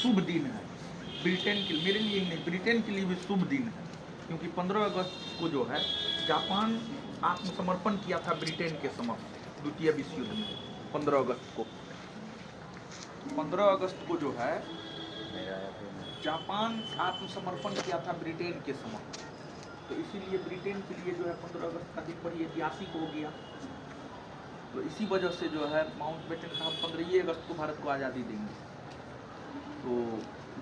शुभ दिन है ब्रिटेन के, मेरे लिए नहीं ब्रिटेन के लिए भी शुभ दिन है, क्योंकि 15 अगस्त को जो है जापान आत्मसमर्पण किया था ब्रिटेन के समक्ष द्वितीय विश्व युद्ध में। 15 अगस्त को 15 अगस्त को जो है जापान आत्मसमर्पण किया था ब्रिटेन के समक्ष, तो इसीलिए ब्रिटेन के लिए जो है 15 अगस्त का दिन बड़ी ऐतिहासिक हो गया। तो इसी वजह से जो है माउंटबेटन का हम 15 अगस्त को भारत को आज़ादी देंगे। तो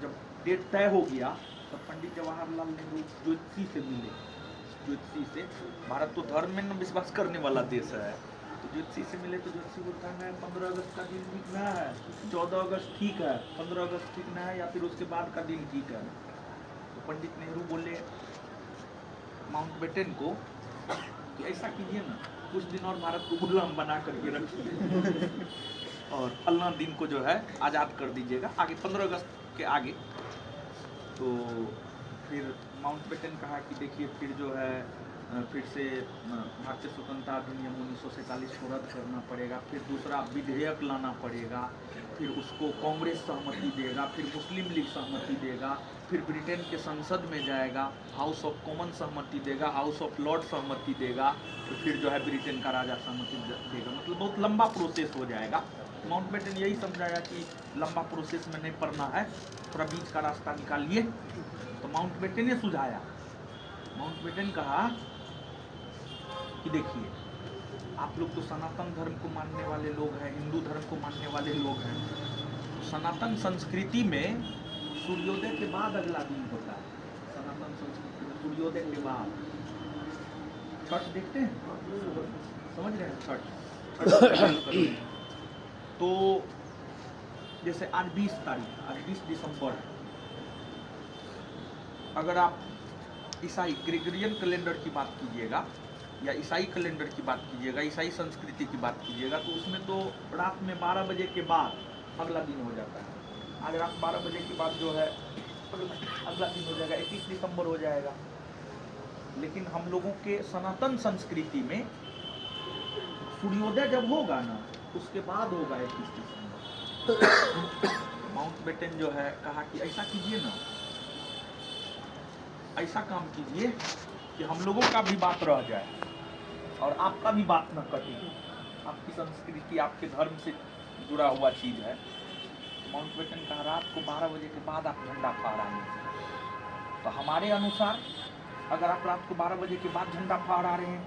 जब डेट तय हो गया तब पंडित जवाहरलाल नेहरू ज्योतिषी से मिले। ज्योतिषी से, भारत तो धर्म में न विश्वास करने वाला देश है, तो ज्योतिषी से मिले तो ज्योतिषी बोलता है 15 अगस्त का दिन ठीक ना है, 14 अगस्त ठीक है, 15 अगस्त ठीक ना है, या फिर उसके बाद का दिन ठीक है। तो पंडित नेहरू बोले माउंटबेटन को कि ऐसा कीजिए ना, कुछ दिन और भारत को गुलाम बना करके रखिए और फलना दिन को जो है आज़ाद कर दीजिएगा, आगे 15 अगस्त के आगे। तो फिर माउंटबेटन कहा कि देखिए फिर जो है फिर से भारतीय स्वतंत्रता अधिनियम 1947 को रद्द करना पड़ेगा, फिर दूसरा विधेयक लाना पड़ेगा, फिर उसको कांग्रेस सहमति देगा, फिर मुस्लिम लीग सहमति देगा, फिर ब्रिटेन के संसद में जाएगा, हाउस ऑफ कॉमन सहमति देगा, हाउस ऑफ लॉर्ड सहमति देगा, तो फिर जो है ब्रिटेन का राजा सहमति देगा। मतलब बहुत लंबा प्रोसेस हो जाएगा। माउंटबेटन यही समझाया कि लंबा प्रोसेस में नहीं पड़ना है, थोड़ा बीच का रास्ता निकालिए। तो माउंटबेटन ने सुझाया, माउंटबेटन कहा कि देखिए आप लोग तो सनातन धर्म को मानने वाले लोग हैं, हिंदू धर्म को मानने वाले लोग हैं, तो सनातन संस्कृति में सूर्योदय के बाद अगला दिन होता है। सनातन संस्कृति में सूर्योदय के बाद छठ देखते हैं, समझ रहे हैं छठ। तो जैसे आज 20 तारीख, आज 20 दिसंबर है, अगर आप ईसाई ग्रेगोरियन कैलेंडर की बात कीजिएगा या ईसाई कैलेंडर की बात कीजिएगा, ईसाई संस्कृति की बात कीजिएगा, तो उसमें तो रात में 12 बजे के बाद अगला दिन हो जाता है। आज रात 12 बजे के बाद जो है अगला दिन हो जाएगा, 21 दिसंबर हो जाएगा। लेकिन हम लोगों के सनातन संस्कृति में सूर्योदय जब होगा ना, उसके बाद होगा 21 दिसंबर। माउंटबेटन जो है कहा कि ऐसा कीजिए ना, ऐसा काम कीजिए कि हम लोगों का भी बात रह जाए और आपका भी बात न कटे। आपकी संस्कृति, आपके धर्म से जुड़ा हुआ चीज़ है। माउंटबेटन कहा रात को 12 बजे के बाद आप झंडा फहराएंगे। तो हमारे अनुसार अगर आप रात को 12 बजे के बाद झंडा फहरा रहे हैं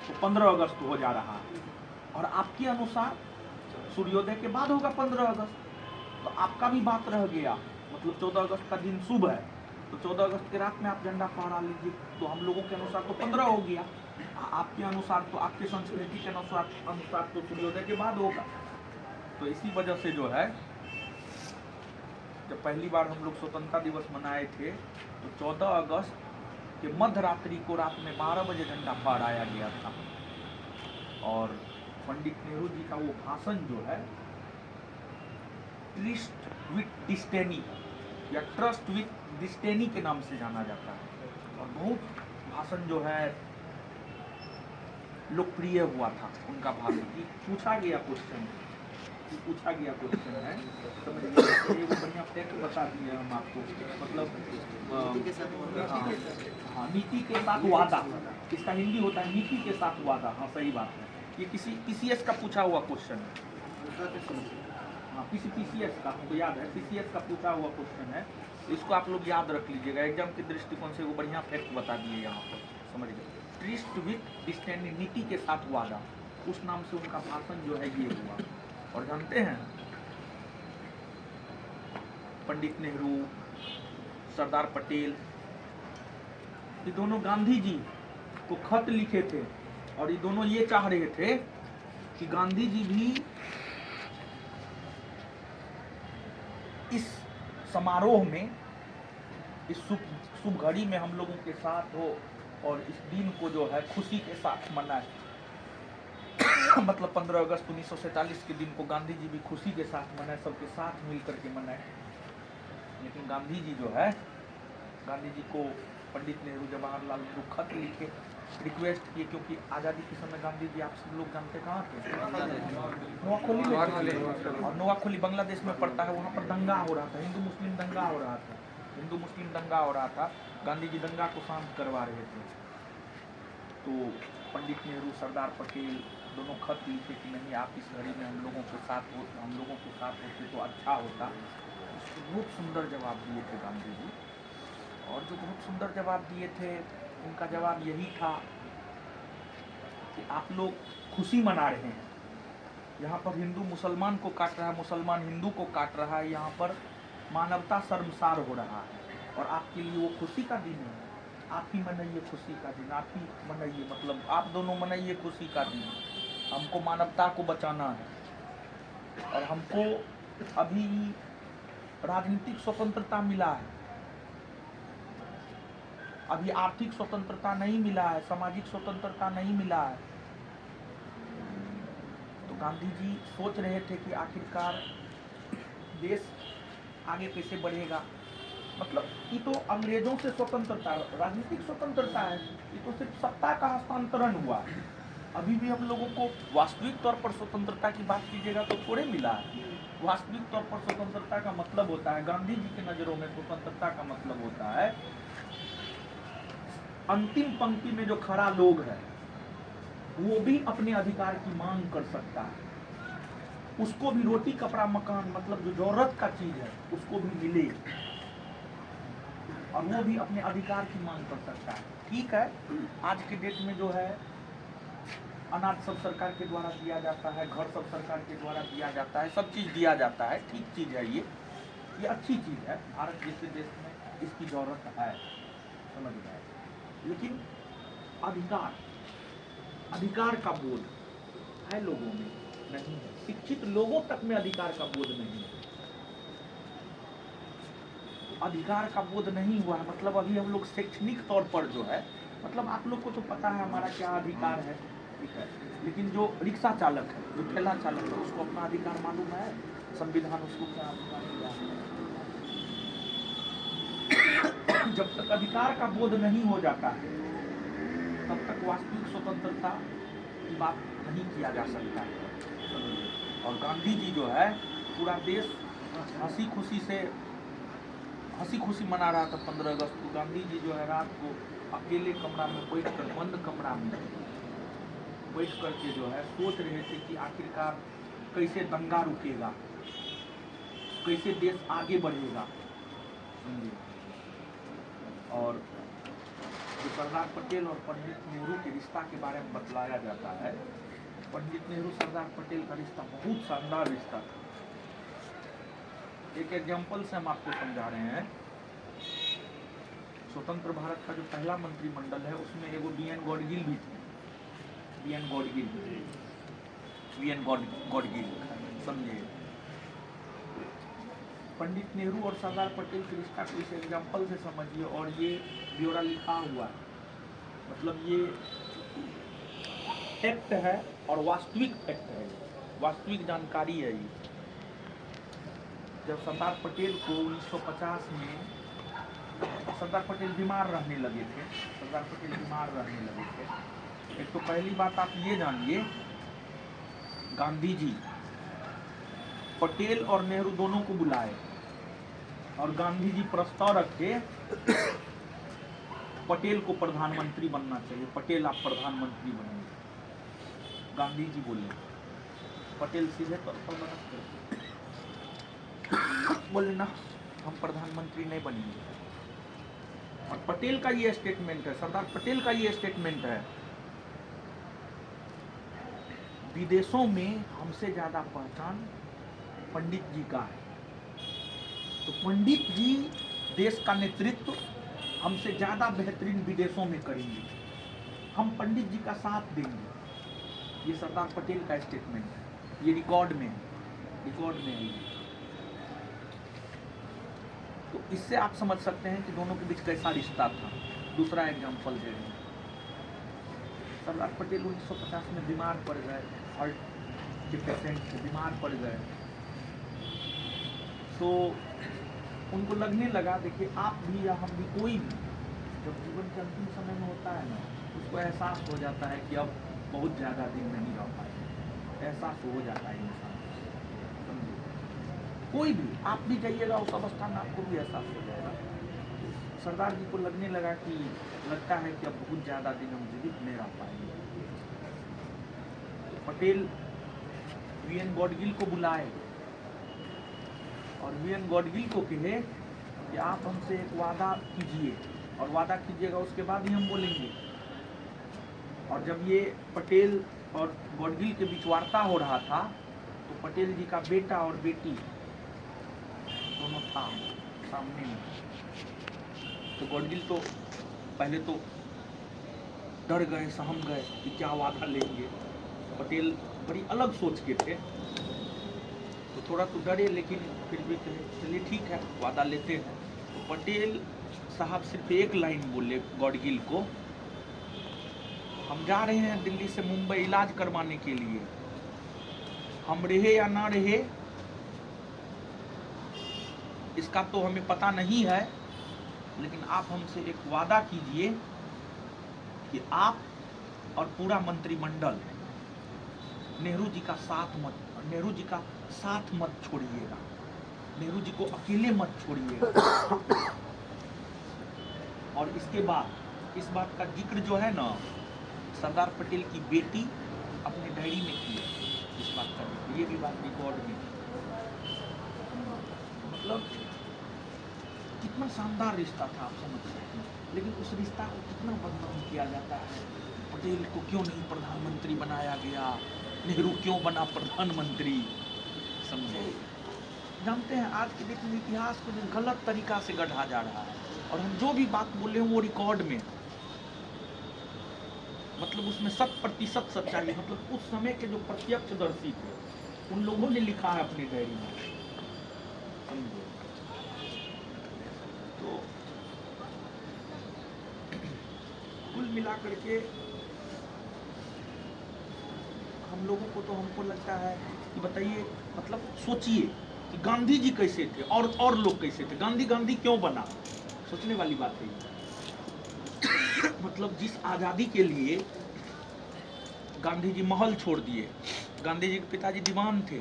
तो 15 अगस्त हो जा रहा है, और आपके अनुसार सूर्योदय के बाद होगा 15 अगस्त, तो आपका भी बात रह गया। मतलब 14 अगस्त का दिन शुभ है, तो 14 अगस्त के रात में आप झंडा फहरा लीजिए, तो हम लोगों के अनुसार तो 15 हो गया, आपके अनुसार तो, आपके संस्कृति के अनुसार तो सूर्योदय के बाद होगा। तो इसी वजह से जो है जब पहली बार हम लोग स्वतंत्रता दिवस मनाए थे तो 14 अगस्त के मध्य रात्रि को रात में 12 बजे झंडा फहराया गया था। और पंडित नेहरू जी का वो भाषण जो है ट्रस्ट विथ डिस्टेनी या ट्रस्ट विथ डिस्टेनी के नाम से जाना जाता है, और बहुत भाषण जो है लोकप्रिय हुआ था उनका भाषण। पूछा गया क्वेश्चन है, समझिए ये बढ़िया फैक्ट बता दिए हम आपको। मतलब हाँ, नीति के साथ वादा, इसका हिंदी होता है नीति के साथ वादा। हाँ सही बात है, ये किसी पीसीएस का पूछा हुआ क्वेश्चन है। हाँ पीसीएस का, हमको याद है पीसीएस का पूछा हुआ क्वेश्चन है, इसको आप लोग याद रख लीजिएगा। एग्जाम के दृष्टिकोण से वो बढ़िया फैक्ट बता दिए यहाँ पर, समझ गए। ट्रस्ट विथ डिस्टेनी, नीति के साथ वादा, उस नाम से उनका भाषण जो है ये हुआ। और जानते हैं पंडित नेहरू, सरदार पटेल, ये दोनों गांधी जी को खत लिखे थे, और ये दोनों ये चाह रहे थे कि गांधी जी भी इस समारोह में, इस शुभ घड़ी में हम लोगों के साथ हो और इस दिन को जो है खुशी के साथ मनाए। मतलब 15 अगस्त 1947 के दिन को गांधी जी भी खुशी के साथ मनाए, सबके साथ मिल करके मनाए। लेकिन गांधी जी जो है, गांधी जी को पंडित नेहरू, जवाहरलाल नेहरू खत लिखे रिक्वेस्ट किए, क्योंकि आज़ादी के समय गांधी जी, आप सब लोग जानते कहाँ थे, नोआखोली। और नोआखोली बांग्लादेश में पड़ता है, वहाँ पर दंगा हो रहा था, हिंदू मुस्लिम दंगा हो रहा था, हिंदू मुस्लिम दंगा हो रहा था। गांधी जी दंगा को शांत करवा रहे थे, तो पंडित नेहरू, सरदार पटेल दोनों खत लिखे कि नहीं, आप इस घड़ी में हम लोगों के साथ होते तो अच्छा होता। उसको बहुत सुंदर जवाब दिए थे गांधी जी, और जो बहुत सुंदर जवाब दिए थे, उनका जवाब यही था कि आप लोग खुशी मना रहे हैं, यहाँ पर हिंदू मुसलमान को काट रहा है, मुसलमान हिंदू को काट रहा है, यहाँ पर मानवता शर्मसार हो रहा है, और आपके लिए वो खुशी का दिन है। आप ही मनाइए खुशी का दिन, आप ही मनाइए, मतलब आप दोनों मनाइए खुशी का दिन। हमको मानवता को बचाना है, और हमको अभी राजनीतिक स्वतंत्रता मिला है, अभी आर्थिक स्वतंत्रता नहीं मिला है, सामाजिक स्वतंत्रता नहीं मिला है। तो गांधी जी सोच रहे थे कि आखिरकार देश आगे कैसे बढ़ेगा, मतलब ये तो अंग्रेजों से स्वतंत्रता, राजनीतिक स्वतंत्रता है, ये तो सिर्फ सत्ता का हस्तांतरण हुआ है। अभी भी हम लोगों को वास्तविक तौर पर स्वतंत्रता की बात कीजिएगा तो थोड़े मिला है। वास्तविक तौर पर स्वतंत्रता का मतलब होता है, गांधी जी के नज़रों में स्वतंत्रता का मतलब होता है, अंतिम पंक्ति में जो खड़ा लोग है वो भी अपने अधिकार की मांग कर सकता है, उसको भी रोटी कपड़ा मकान, मतलब जो जरूरत का चीज है उसको भी मिले, और वो भी अपने अधिकार की मांग कर सकता है। ठीक है, आज के डेट में जो है अनाज सब सरकार के द्वारा दिया जाता है, घर सब सरकार के द्वारा दिया जाता है, सब चीज़ दिया जाता है, ठीक चीज़ है, ये अच्छी चीज़ है, भारत जैसे देश में इसकी जरूरत है, समझ गए। लेकिन अधिकार का बोध है लोगों में नहीं है, शिक्षित लोगों तक में अधिकार का बोध नहीं है। अधिकार का बोध नहीं हुआ है, मतलब अभी हम लोग शैक्षणिक तौर पर जो है, मतलब आप लोग को तो पता है हमारा क्या अधिकार है, ठीक है, लेकिन जो रिक्शा चालक है, जो ठेला चालक है, उसको अपना अधिकार मालूम है, संविधान उसको क्या अधिकार दिया है। जब तक अधिकार का बोध नहीं हो जाता है तब तक वास्तविक स्वतंत्रता की बात नहीं किया जा सकता है। और गांधी जी जो है, पूरा देश हंसी खुशी मना रहा था 15 अगस्त को। गांधी जी जो है रात को अकेले कमरा में बैठ कर, बंद कमरा में बैठ करके जो है सोच रहे थे कि आखिरकार कैसे दंगा रुकेगा, कैसे देश आगे बढ़ेगा। और जो सरदार पटेल और पंडित नेहरू के रिश्ता के बारे में बतलाया जाता है, पंडित नेहरू सरदार पटेल का रिश्ता बहुत शानदार रिश्ता था। एक एग्जाम्पल से हम आपको समझा रहे हैं। स्वतंत्र भारत का जो पहला मंत्रिमंडल है उसमें एगो वी.एन. गॉडगिल भी थे, वी.एन. गॉडगिल समझिए। पंडित नेहरू और सरदार पटेल के रिश्ता को इस एग्जाम्पल से समझिए, और ये ब्यौरा लिखा हुआ है, मतलब ये फैक्ट है और वास्तविक फैक्ट है, वास्तविक जानकारी है ये। जब सरदार पटेल को 1950 में सरदार पटेल बीमार रहने लगे थे, एक तो पहली बात आप ये जानिए, गांधी जी पटेल और नेहरू दोनों को बुलाए और गांधी जी प्रस्ताव रखे पटेल को प्रधानमंत्री बनना चाहिए, पटेल आप प्रधानमंत्री बनेंगे। गांधी जी बोले, पटेल सीधे तौर पर बोले ना, हम प्रधानमंत्री नहीं बनेंगे। और पटेल का ये स्टेटमेंट है, सरदार पटेल का ये स्टेटमेंट है, विदेशों में हमसे ज्यादा पहचान पंडित जी का है, तो पंडित जी देश का नेतृत्व हमसे ज्यादा बेहतरीन विदेशों में करेंगे, हम पंडित जी का साथ देंगे। ये सरदार पटेल का स्टेटमेंट है, ये रिकॉर्ड में है। तो इससे आप समझ सकते हैं कि दोनों के बीच कैसा रिश्ता था। दूसरा एग्जाम्पल है, सरदार पटेल 1950 में बीमार पड़ गए, हार्ट के पेशेंट से बीमार पड़ गए, तो उनको लगने लगा, देखिए आप भी या हम भी, कोई भी जब जीवन के अंतिम समय में होता है ना, उसको एहसास हो जाता है कि अब बहुत ज़्यादा दिन नहीं रह पाएगा, एहसास हो जाता है इंसान। समझिए, कोई भी आप भी जाइएगा उस अवस्था में आपको भी एहसास हो जाएगा। सरदार जी को लगने लगा कि लगता है कि अब बहुत ज़्यादा दिन हम जीवित नहीं रह पाएंगे। पटेल वीएन गॉडगिल को बुलाए और वीएन गॉडगिल को कहे कि आप हमसे एक वादा कीजिए और वादा कीजिएगा उसके बाद ही हम बोलेंगे। और जब ये पटेल और गॉडगिल के बीच वार्ता हो रहा था तो पटेल जी का बेटा और बेटी दोनों था सामने में। तो गॉडगिल तो पहले तो डर गए, सहम गए कि क्या वादा लेंगे। पटेल बड़ी अलग सोच के थे तो थोड़ा तो डरे, लेकिन फिर भी चलिए ठीक है वादा लेते हैं। तो पटेल साहब सिर्फ एक लाइन बोले गॉडगिल को, हम जा रहे हैं दिल्ली से मुंबई इलाज करवाने के लिए, हम रहे या ना रहे इसका तो हमें पता नहीं है, लेकिन आप हमसे एक वादा कीजिए कि आप और पूरा मंत्रिमंडल नेहरू जी का साथ मत छोड़िएगा, नेहरू जी को अकेले मत छोड़िएगा। और इसके बाद इस बात का जिक्र जो है ना सरदार पटेल की बेटी अपने डायरी में की है, इस बात का जिक्र, ये भी बात रिकॉर्ड में। मतलब कितना शानदार रिश्ता था आप समझ सकते हैं, लेकिन उस रिश्ता को कितना बदनाम किया जाता है। पटेल को क्यों नहीं प्रधानमंत्री बनाया गया, नेहरू क्यों बना प्रधानमंत्री, समझे। जानते हैं आज के डेट में इतिहास को जो गलत तरीका से गढ़ा जा रहा है और हम जो भी बात बोले हैं वो रिकॉर्ड में, मतलब उसमें 100% सच्चाई है। मतलब उस समय के जो प्रत्यक्षदर्शी थे उन लोगों ने लिखा है अपनी डायरी में, समझे। तो कुल मिलाकर के हम लोगों को तो हमको लगता है कि बताइए, मतलब सोचिए कि गांधी जी कैसे थे और लोग कैसे थे, गांधी क्यों बना, सोचने वाली बात है। मतलब जिस आज़ादी के लिए गांधी जी महल छोड़ दिए, गांधी जी के पिताजी दीवान थे,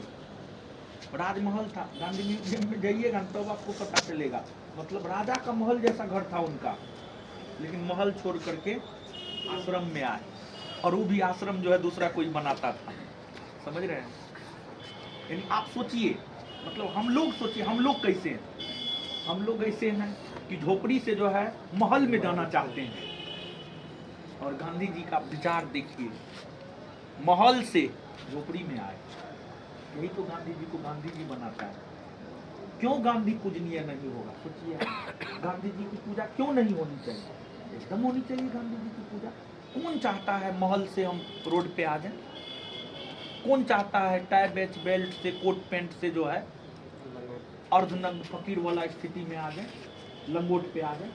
राजमहल था, गांधी म्यूजियम में जाइएगा तब आपको पता चलेगा, मतलब राजा का महल जैसा घर था उनका, लेकिन महल छोड़ करके आश्रम में आए, और वो भी आश्रम जो है दूसरा कोई बनाता था, समझ रहे हैं। यानी आप सोचिए, मतलब हम लोग सोचिए हम लोग कैसे हैं, हम लोग ऐसे हैं कि झोपड़ी से जो है महल में जाना चाहते हैं, और गांधी जी का विचार देखिए, महल से झोपड़ी में आए। यही तो गांधी जी को गांधी जी बनाता है। क्यों गांधी पूजनीय नहीं होगा, सोचिए। गांधी जी की पूजा क्यों नहीं होनी चाहिए, एकदम होनी चाहिए गांधी जी की पूजा। कौन चाहता है महल से हम रोड पे आ जाएं, कौन चाहता है टाई बैच बेल्ट से कोट पैंट से जो है अर्धनग्न फकीर वाला स्थिति में आ जाए, लंगोट पे आ जाए,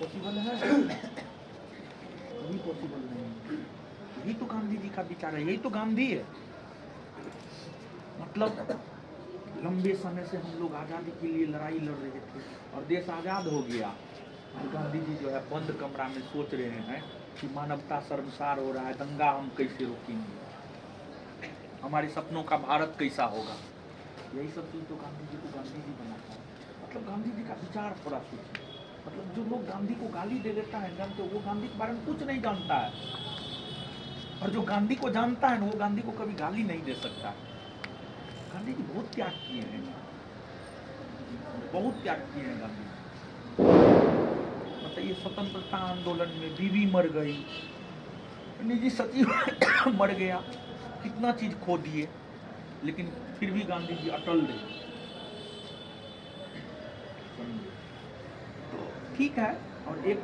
पॉसिबल है? कभी पॉसिबल नहीं। यही तो गांधी जी का विचार है, यही तो गांधी है। मतलब लंबे समय से हम लोग आज़ादी के लिए लड़ाई लड़ रहे थे और देश आज़ाद हो गया, और गांधी जी जो है बंद कमरा में सोच रहे हैं कि मानवता शर्मसार हो रहा है, दंगा हम कैसे रोकेंगे, हमारे सपनों का भारत कैसा होगा। यही सब चीज़ तो गांधी जी को गांधी जी बनाता है। मतलब गांधी जी का विचार थोड़ा सोचिए। मतलब जो लोग गांधी को गाली दे देता है, जानते वो गांधी के बारे में कुछ नहीं जानता है, और जो गांधी को जानता है वो गांधी को कभी गाली नहीं दे सकता। गांधी जी बहुत त्याग किए हैं, बहुत त्याग किए हैं गांधी। बताइए, स्वतंत्रता आंदोलन में बीवी मर गई, निजी सचिव मर गया, कितना चीज खो दिए, लेकिन फिर भी गांधी जी अटल रहे। तो ठीक है। और एक